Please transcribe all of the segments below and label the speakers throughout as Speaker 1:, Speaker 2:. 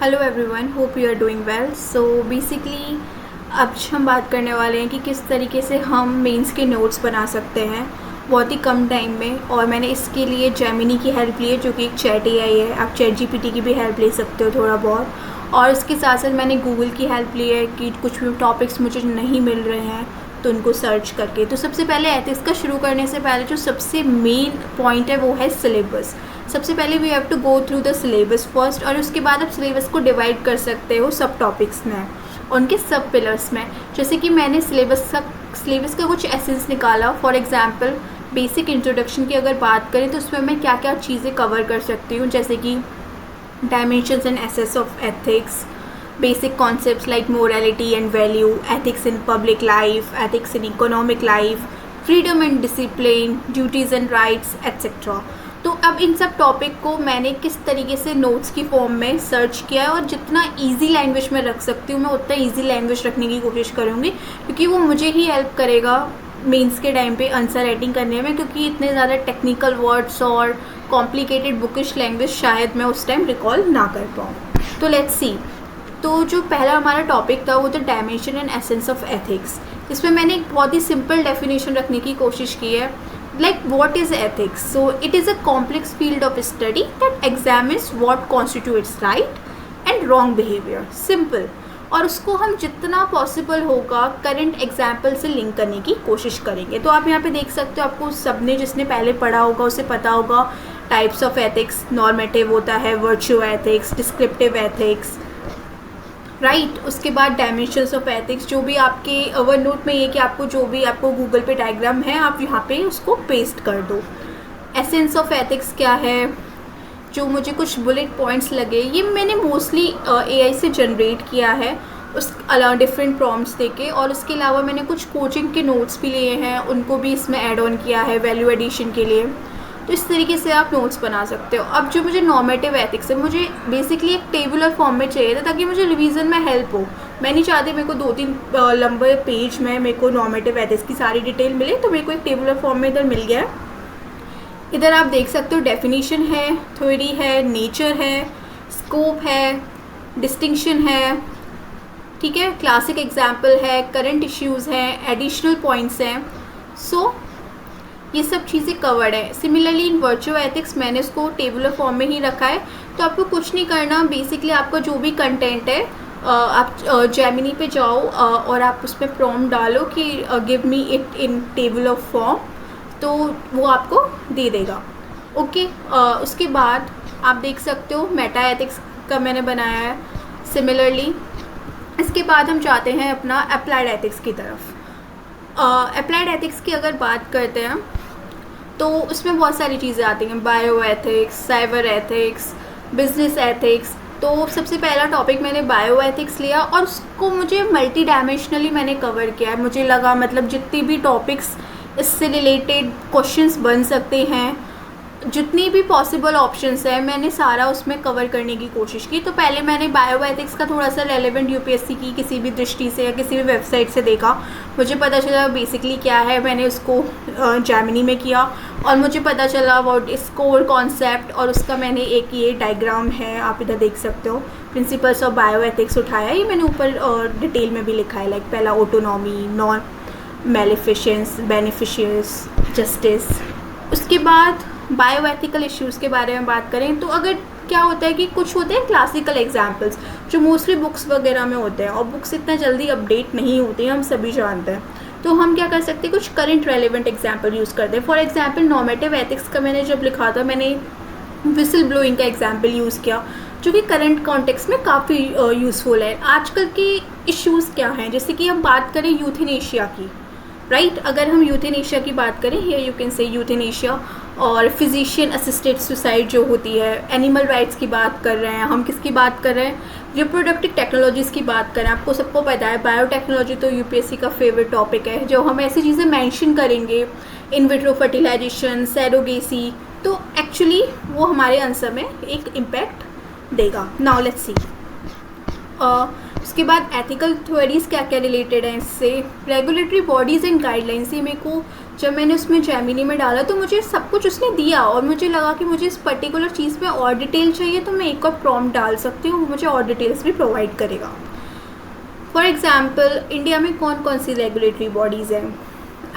Speaker 1: Hello everyone, hope you are doing well. So basically अब हम बात करने वाले हैं कि किस तरीके से हम मेंस के नोट्स बना सकते हैं बहुत ही कम टाइम में। और मैंने इसके लिए जेमिनी की हेल्प ली है, जो कि एक चैट एआई है। आप चैट जीपीटी की भी हेल्प ले सकते हो थोड़ा बहुत। और इसके साथ साथ मैंने गूगल की हेल्प ली है कि कुछ भी टॉपिक्स मुझे नहीं मिल रहे हैं तो उनको सर्च करके। तो सबसे पहले एथिक्स का शुरू करने से पहले जो सबसे मेन पॉइंट है वो है सिलेबस। सबसे पहले we have to go through the syllabus first, और उसके बाद आप सिलेबस को डिवाइड कर सकते हो सब टॉपिक्स में, उनके सब पिलर्स में। जैसे कि मैंने सिलेबस का कुछ एसेंस निकाला। फॉर एग्जांपल बेसिक इंट्रोडक्शन की अगर बात करें तो उसमें मैं क्या क्या चीज़ें कवर कर सकती हूँ, जैसे कि dimensions and essays of ethics, basic concepts like morality and value, ethics in public life, ethics in economic life, freedom and discipline, duties and rights, etc. तो अब इन सब टॉपिक को मैंने किस तरीके से नोट्स की फॉर्म में सर्च किया है, और जितना इजी लैंग्वेज में रख सकती हूँ मैं उतना इजी लैंग्वेज रखने की कोशिश करूँगी, क्योंकि वो मुझे ही हेल्प करेगा मेंस के टाइम पे आंसर राइटिंग करने में, क्योंकि इतने ज़्यादा टेक्निकल वर्ड्स और कॉम्प्लिकेटेड बुकिश लैंग्वेज शायद मैं उस टाइम रिकॉल ना कर पाऊँ। तो लेट्स सी। तो जो पहला हमारा टॉपिक था वो था dimension and essence of ethics. इसमें मैंने एक बहुत ही सिंपल डेफिनेशन रखने की कोशिश की है, like what is ethics. So it is a complex field of study that examines what constitutes right and wrong behaviour. Simple. और उसको हम जितना पॉसिबल होगा करंट एग्जाम्पल से लिंक करने की कोशिश करेंगे। तो आप यहाँ पे देख सकते हो, आपको सबने जिसने पहले पढ़ा होगा उसे पता होगा टाइप्स ऑफ एथिक्स। नॉर्मेटिव होता है, virtual ethics, descriptive ethics, right. उसके बाद डायमेंशंस ऑफ एथिक्स, जो भी आपके अवर नोट में ये कि आपको जो भी आपको गूगल पे डायग्राम है आप यहाँ पे उसको पेस्ट कर दो। एसेंस ऑफ एथिक्स क्या है, जो मुझे कुछ बुलेट पॉइंट्स लगे, ये मैंने मोस्टली एआई से जनरेट किया है, उस अलावा डिफरेंट प्रॉम्प्ट्स देके। और उसके अलावा मैंने कुछ कोचिंग के नोट्स भी लिए हैं, उनको भी इसमें ऐड ऑन किया है वैल्यू एडिशन के लिए। तो इस तरीके से आप नोट्स बना सकते हो। अब जो मुझे नॉर्मेटिव एथिक्स है, मुझे बेसिकली एक टेबुलर फॉर्म में चाहिए था ताकि मुझे रिवीजन में हेल्प हो। मैं नहीं चाहती मेरे को 2-3 लंबे पेज में मेरे को नॉर्मेटिव एथिक्स की सारी डिटेल मिले, तो मेरे को एक टेबुलर फॉर्म में इधर मिल गया। इधर आप देख सकते हो डेफिनेशन है, थ्योरी है, नेचर है, स्कोप है, डिस्टिंक्शन है, ठीक है, क्लासिक एग्जाम्पल है, करंट इश्यूज़ हैं, एडिशनल पॉइंट्स हैं। सो ये सब चीज़ें कवर्ड है। सिमिलरली इन वर्चुअल एथिक्स मैंने उसको टेबुलर फॉर्म में ही रखा है। तो आपको कुछ नहीं करना, बेसिकली आपका जो भी कंटेंट है आप जेमिनी पे जाओ और आप उसमें प्रॉम्प्ट डालो कि give me it in tabular form, तो वो आपको दे देगा। ओके। उसके बाद आप देख सकते हो मेटा एथिक्स का मैंने बनाया है सिमिलरली। इसके बाद हम जाते हैं अपना अप्लाइड एथिक्स की तरफ। अप्लाइड एथिक्स की अगर बात करते हैं तो उसमें बहुत सारी चीज़ें आती हैं, bio ethics, cyber ethics, business ethics. तो सबसे पहला टॉपिक मैंने बायो एथिक्स लिया और उसको मुझे मल्टी डायमेंशनली मैंने कवर किया है। मुझे लगा मतलब जितनी भी टॉपिक्स इससे रिलेटेड क्वेश्चंस बन सकते हैं, जितनी भी पॉसिबल ऑप्शंस हैं, मैंने सारा उसमें कवर करने की कोशिश की। तो पहले मैंने बायो एथिक्स का थोड़ा सा रेलेवेंट यूपीएससी की किसी भी दृष्टि से या किसी भी वेबसाइट से देखा, मुझे पता चला बेसिकली क्या है। मैंने उसको जेमिनी में किया और मुझे पता चला अबाउट इस कोर कॉन्सेप्ट, और उसका मैंने एक ये डायग्राम है, आप इधर देख सकते हो, प्रिंसिपल्स ऑफ बायो एथिक्स उठाया। ये मैंने ऊपर डिटेल में भी लिखा है, लाइक पहला ऑटोनॉमी, नॉन मेलिफिशेंस, बेनिफिशियस, जस्टिस। उसके बाद बायो एथिकल इश्यूज़ के बारे में बात करें तो अगर क्या होता है कि कुछ होते हैं क्लासिकल एग्जाम्पल्स जो मोस्टली बुक्स वगैरह में होते हैं, और बुक्स इतना जल्दी अपडेट नहीं होती हैं, हम सभी जानते हैं। तो हम क्या कर सकते हैं, कुछ करंट रेलेवेंट एग्जाम्पल यूज़ करते हैं। फॉर एग्जाम्पल नॉर्मेटिव एथिक्स का मैंने जब लिखा था, मैंने विसल ब्लोइंग का एग्जाम्पल यूज़ किया, जो कि करंट कॉन्टेक्स्ट में काफ़ी यूज़फुल है। आजकल के इश्यूज़ क्या हैं, जैसे कि हम बात करें यूथेनेशिया की, राइट। अगर हम यूथेनेशिया की बात करें, here you can say euthanasia, और फिजिशियन असिस्टेड सुसाइड जो होती है, एनिमल राइट्स की बात कर रहे हैं हम, किसकी बात कर रहे हैं, रिप्रोडक्टिव टेक्नोलॉजीज़ की बात कर रहे हैं। आपको सबको पता है बायोटेक्नोलॉजी तो यूपीएससी का फेवरेट टॉपिक है। जो हम ऐसी चीज़ें मेंशन करेंगे, इन विट्रो फर्टिलाइजेशन, सैरोगेसी, तो एक्चुअली वो हमारे आंसर में एक इम्पैक्ट देगा। Now let's see. उसके बाद एथिकल थ्योरीज क्या क्या रिलेटेड हैं इससे, रेगुलेटरी बॉडीज़ एंड गाइडलाइंस। ये मेरे को जब मैंने उसमें जेमिनी में डाला तो मुझे सब कुछ उसने दिया और मुझे लगा कि मुझे इस पर्टिकुलर चीज़ में और डिटेल चाहिए तो मैं एक और प्रॉम्प्ट डाल सकती हूँ, मुझे और डिटेल्स भी प्रोवाइड करेगा। फॉर एग्ज़ाम्पल इंडिया में कौन कौन सी रेगुलेटरी बॉडीज़ हैं,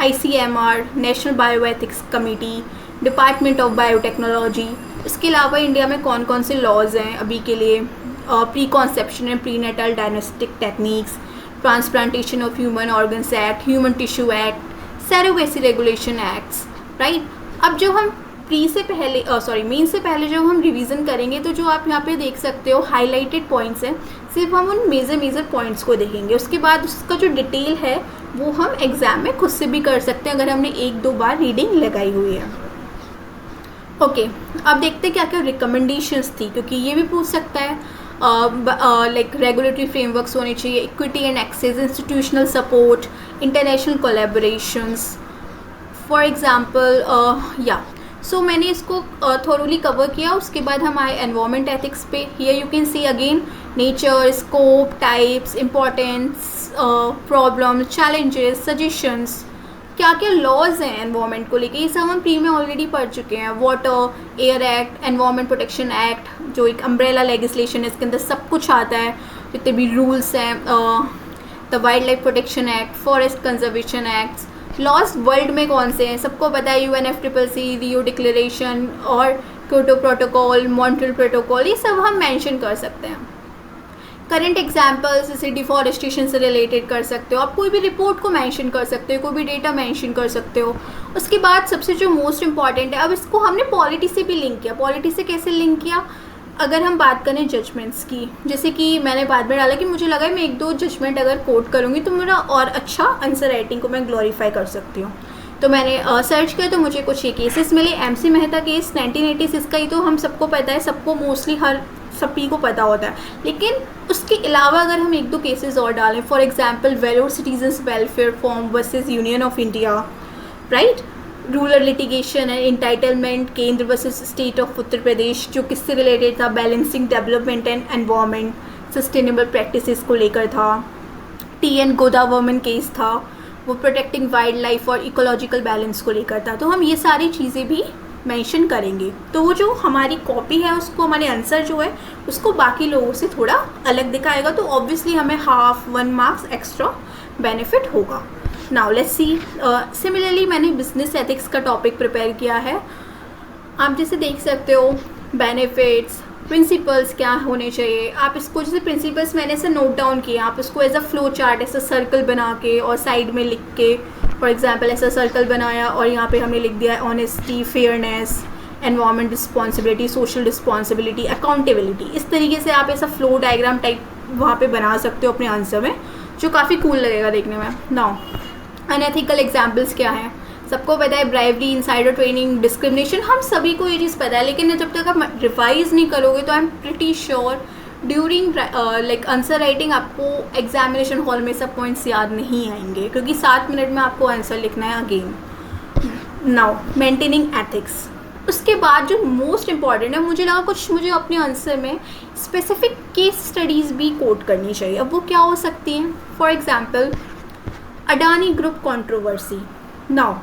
Speaker 1: ICMR, national bioethics committee, department of biotechnology. इसके अलावा इंडिया में कौन कौन से लॉज हैं अभी के लिए, pre conception and pre natal diagnostic techniques, transplantation of human organs act, human tissue act, surrogacy regulation acts, right. अब जो हम मेन से पहले जो हम रिवीजन करेंगे तो जो आप यहाँ पे देख सकते हो हाईलाइटेड पॉइंट्स हैं, सिर्फ हम उन मेजर पॉइंट्स को देखेंगे। उसके बाद उसका जो डिटेल है वो हम एग्ज़ाम में खुद से भी कर सकते हैं अगर हमने 1-2 बार रीडिंग लगाई हुई है। ओके, अब देखते हैं क्या क्या रिकमेंडेशंस थी, क्योंकि ये भी पूछ सकता है। लाइक रेगुलेटरी फ्रेमवर्क्स होने चाहिए, equity and access, institutional support, international collaborations. For example so मैंने इसको थोरोली कवर किया। उसके बाद हम आए एनवायरमेंट एथिक्स पे। Here you can see again nature, scope, types, importance, problem, challenges, suggestions, क्या क्या लॉज हैं एनवायरनमेंट को लेके, ये सब हम प्री में ऑलरेडी पढ़ चुके हैं। Water, air act, environment protection act जो एक अम्ब्रेला लेजिस्लेशन है, इसके अंदर सब कुछ आता है, जितने भी रूल्स हैं, the wildlife protection act, forest conservation acts. Laws world में कौन से हैं सबको पता है, UNFCCC, रियो डिक्लेरेशन और क्योटो प्रोटोकॉल, मॉन्ट्रियल प्रोटोकॉल, ये सब हम मेंशन कर सकते हैं। करंट एग्जाम्पल्स जैसे डिफॉरेस्टेशन से रिलेटेड कर सकते हो, आप कोई भी रिपोर्ट को मेंशन कर सकते हो, कोई भी डेटा मेंशन कर सकते हो। उसके बाद सबसे जो मोस्ट इंपॉर्टेंट है, अब इसको हमने पॉलिटी से भी लिंक किया। पॉलिटी से कैसे लिंक किया, अगर हम बात करें जजमेंट्स की, जैसे कि मैंने बाद में डाला कि मुझे लगा मैं 1-2 जजमेंट अगर कोट करूँगी तो मेरा और अच्छा आंसर राइटिंग को मैं ग्लोरीफाई कर सकती हूँ। तो मैंने सर्च किया तो मुझे कुछ ये केसेस मिले। MC मेहता केस 1986 का ही तो हम सबको पता है, सबको मोस्टली हर सभी को पता होता है, लेकिन उसके अलावा अगर हम 1-2 केसेस और डालें, for example Vellore citizens welfare form versus union of India, right, rural litigation and entitlement Kendra versus state of Uttar Pradesh, जो किससे रिलेटेड था, balancing development and environment sustainable practices को लेकर था। TN गोदावरमन केस था, वो प्रोटेक्टिंग वाइल्ड लाइफ और इकोलॉजिकल बैलेंस को लेकर था। तो हम ये सारी चीज़ें भी मेंशन करेंगे, तो वो जो हमारी कॉपी है उसको, हमारे आंसर जो है उसको बाकी लोगों से थोड़ा अलग दिखाएगा, तो ऑब्वियसली हमें 1 मार्क्स एक्स्ट्रा बेनिफिट होगा। नाउ लेट्स सी, सिमिलरली मैंने बिजनेस एथिक्स का टॉपिक प्रिपेयर किया है। आप जैसे देख सकते हो बेनिफिट्स, प्रिंसिपल्स क्या होने चाहिए, आप इसको जैसे प्रिंसिपल्स मैंने ऐसे नोट डाउन किए, आप इसको एज अ फ्लो चार्ट ऐसा सर्कल बना के और साइड में लिख के, फॉर एग्जांपल ऐसा सर्कल बनाया और यहाँ पे हमने लिख दिया honesty, fairness, environment responsibility, social responsibility, accountability. इस तरीके से आप ऐसा फ्लो डायग्राम टाइप वहाँ पे बना सकते हो अपने आंसर में, जो काफ़ी कूल लगेगा देखने में। नाउ अनएथिकल एग्जाम्पल्स क्या हैं, सबको पता है, ब्राइवरी, इनसाइडर ट्रेनिंग, डिस्क्रिमिनेशन, हम सभी को ये चीज़ पता है, लेकिन जब तक आप रिवाइज नहीं करोगे तो I am pretty sure during like answer writing आपको एग्जामिनेशन हॉल में सब पॉइंट्स याद नहीं आएंगे, क्योंकि 7 मिनट में आपको आंसर लिखना है अगेन। नाउ मेंटेनिंग एथिक्स, उसके बाद जो मोस्ट इम्पॉर्टेंट है, मुझे लगा कुछ मुझे अपने आंसर में स्पेसिफिक केस स्टडीज़ भी कोट करनी चाहिए। अब वो क्या हो सकती हैं, for example Adani group controversy. Now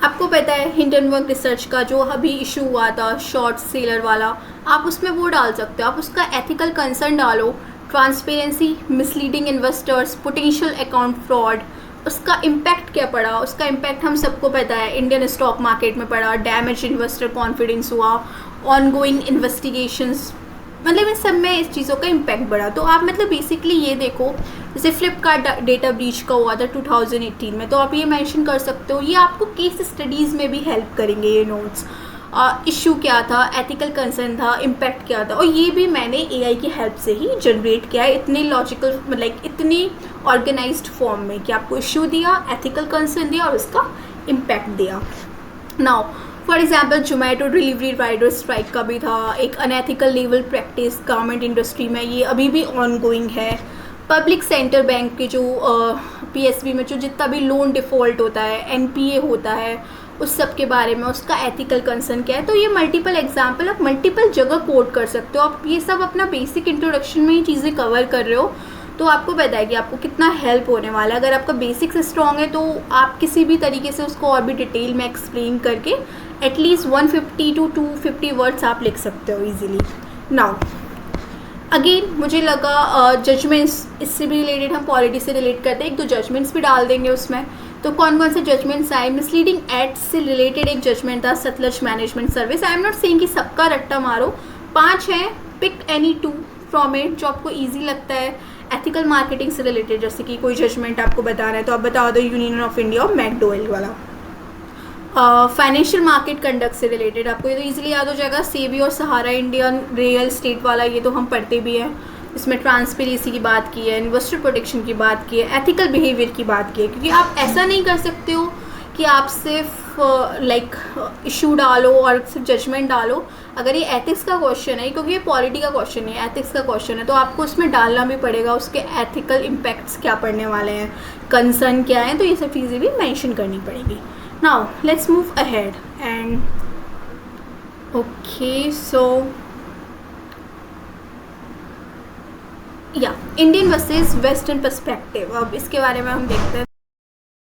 Speaker 1: आपको पता है हिंडनबर्ग रिसर्च का जो अभी इशू हुआ था शॉर्ट सेलर वाला, आप उसमें वो डाल सकते हो, आप उसका एथिकल कंसर्न डालो, transparency, misleading investors, potential account fraud, उसका इम्पैक्ट क्या पड़ा, उसका इम्पैक्ट हम सबको पता है, इंडियन स्टॉक मार्केट में पड़ा, डैमेज इन्वेस्टर कॉन्फिडेंस हुआ, ऑनगोइंग इन्वेस्टिगेशंस, मतलब इन सब में इस चीज़ों का इम्पैक्ट बढ़ा। तो आप मतलब बेसिकली ये देखो, जैसे फ्लिपकार्ट डेटा ब्रीच का हुआ था 2018 में, तो आप ये मेंशन कर सकते हो, ये आपको केस स्टडीज़ में भी हेल्प करेंगे ये नोट्स। इशू क्या था, एथिकल कंसर्न था, इम्पैक्ट क्या था, और ये भी मैंने AI की हेल्प से ही जनरेट किया है, इतने लॉजिकल मतलब इतनी ऑर्गेनाइज्ड फॉर्म में कि आपको इशू दिया, एथिकल कंसर्न दिया और उसका इम्पैक्ट दिया। Now for example Zomato delivery rider strike का भी था, एक unethical legal practice garment industry में, ये अभी भी ऑन गोइंग है। पब्लिक सेक्टर बैंक के जो PSB में जो जितना भी लोन डिफ़ॉल्ट होता है, NPA होता है, उस सब के बारे में, उसका एथिकल कंसर्न क्या है। तो ये मल्टीपल एग्जाम्पल आप मल्टीपल जगह कोट कर सकते हो। आप ये सब अपना बेसिक इंट्रोडक्शन में ही चीज़ें कवर कर रहे हो तो आपको पता है कि आपको कितना हेल्प होने वाला है। अगर आपका बेसिक्स स्ट्रॉन्ग है तो आप किसी भी तरीके से उसको और भी डिटेल में एक्सप्लेन करके एटलीस्ट 150 to 250 वर्ड्स आप लिख सकते हो ईजिली। नाउ अगेन मुझे लगा जजमेंट्स, इससे भी रिलेटेड हम पॉलिटी से रिलेट करते हैं, एक दो जजमेंट्स भी डाल देंगे उसमें। तो कौन कौन से जजमेंट्स आए? मिसलीडिंग एड्स से रिलेटेड एक जजमेंट था, Sutlej management service. I am not saying कि सबका रट्टा मारो, 5 हैं, पिक एनी 2 फ्रॉम इट जो आपको ईजी लगता है। एथिकल मार्केटिंग से रिलेटेड जैसे कि कोई जजमेंट आपको बताना है तो आप बता दो यूनियन ऑफ इंडिया और मैकडोवेल वाला। फाइनेंशियल मार्केट कंडक्ट से रिलेटेड आपको ये तो ईजिली याद हो जाएगा, सेबी और सहारा इंडियन रियल स्टेट वाला, ये तो हम पढ़ते भी हैं। इसमें ट्रांसपेरेंसी की बात की है, इन्वेस्टर प्रोटेक्शन की बात की है, एथिकल बिहेवियर की बात की है। क्योंकि आप ऐसा नहीं कर सकते हो कि आप सिर्फ इशू डालो और सिर्फ जजमेंट डालो। अगर ये एथिक्स का क्वेश्चन है, क्योंकि ये पॉलिटी का क्वेश्चन है, एथिक्स का क्वेश्चन है, तो आपको उसमें डालना भी पड़ेगा उसके एथिकल इम्पैक्ट्स क्या पड़ने वाले हैं, कंसर्न क्या है, तो ये सब चीज़ें भी मेंशन करनी पड़ेगी। Now let's move ahead and okay so या इंडियन वर्सेस वेस्टर्न पर्सपेक्टिव, अब इसके बारे में हम देखते हैं।